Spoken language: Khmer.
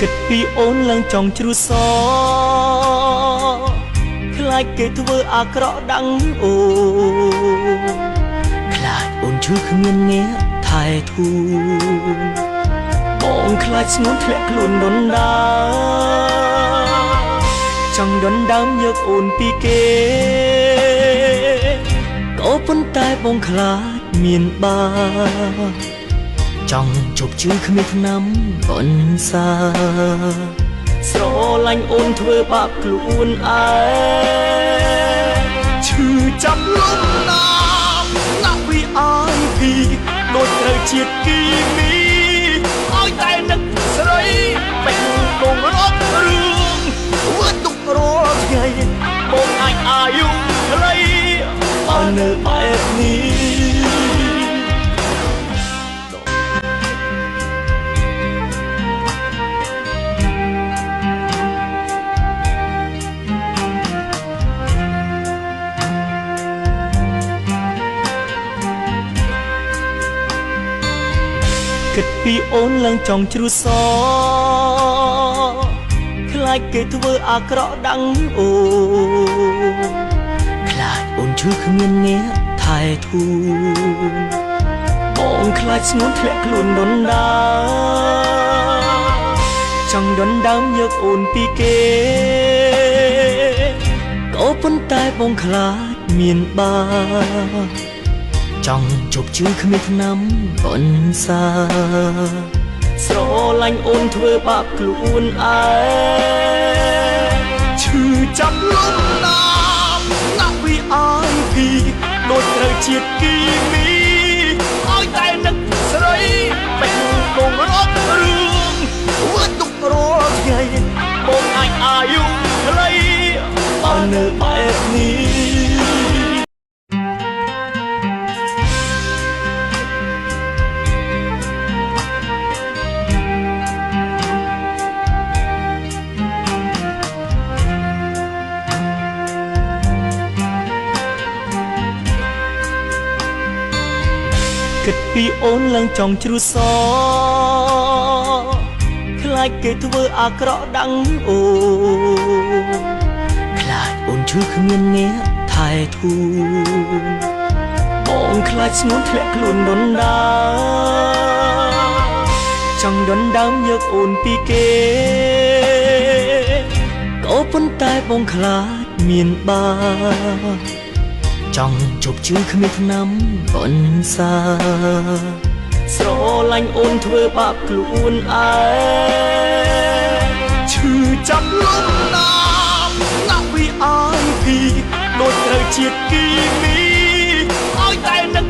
គិតពីអូនឡើងចង់ជ្រុះសខ្លាចគេធ្វើអាក្រក់ដាំងអូខ្លាចអូនឈឺគ្មានអ្នកថែធូនបងខ្លាចស្ងួនធ្លាក់ខ្លួនដុនដាចង់ដុនដើមយកអូនពីគេក៏ប៉ុន្តែបងខ្លាចមានបាចង់ជប់ជឿគ្មានថ្នាំបន្សាស្រឡាញ់អូនធ្វើបាបខ្លួនឯងឈឺចាំលំណាមណាក់វីអាយពីដូចត្រូវជាតិគីមីឲ្យតែនឹកស្រីបេះបងរត់រឿងធ្វើទុករត់ថ្ងៃបងអាចអាយុខ្លីបើនៅបែបនេះគិតពីអូនឡើងចង់ជ្រុះសខ្លាចគេធ្វើអាក្រក់ដាំងអូខ្លាចអូនឈឺគ្មានអ្នកថែធូនបងខ្លាចស្ងួនធ្លាក់ខ្លួនដុនដាចង់ដុនដើមយកអូនពីគេក៏ប៉ុន្តែបងខ្លាចមានបាចង់ជប់ជឿគ្មានថ្នាំបន្សាស្រឡាញ់អូនធ្វើបាបខ្លួនឯងឈឺចាំលំណាមណាក់វីអាយពីដូចត្រូវជាតិគីមីឲ្យតែនឹកស្រីបេះបងរត់រឿងធ្វើទុករត់ថ្ងៃបងអាចអាយុខ្លីបើនៅបែបនេះគិតពីអូនឡើងចង់ជ្រុះសខ្លាចគេធ្វើអាក្រក់ដាំងអូខ្លាចអូនឈឺគ្មានអ្នកថែធូនបងខ្លាចស្ងួនធ្លាក់ខ្លួនដុនដាចង់ដុនដើមយកអូនពីគេក៏ប៉ុន្តែបងខ្លាចមានបាចង់ជប់ជឿគ្មានថ្នាំបន្សាស្រឡាញ់អូនធ្វើបាបខ្លួនឯងឈឺចាំលំណាមណាក់វីអាយពីដូចត្រូវជាតិគីមីឲ្យតែនឹក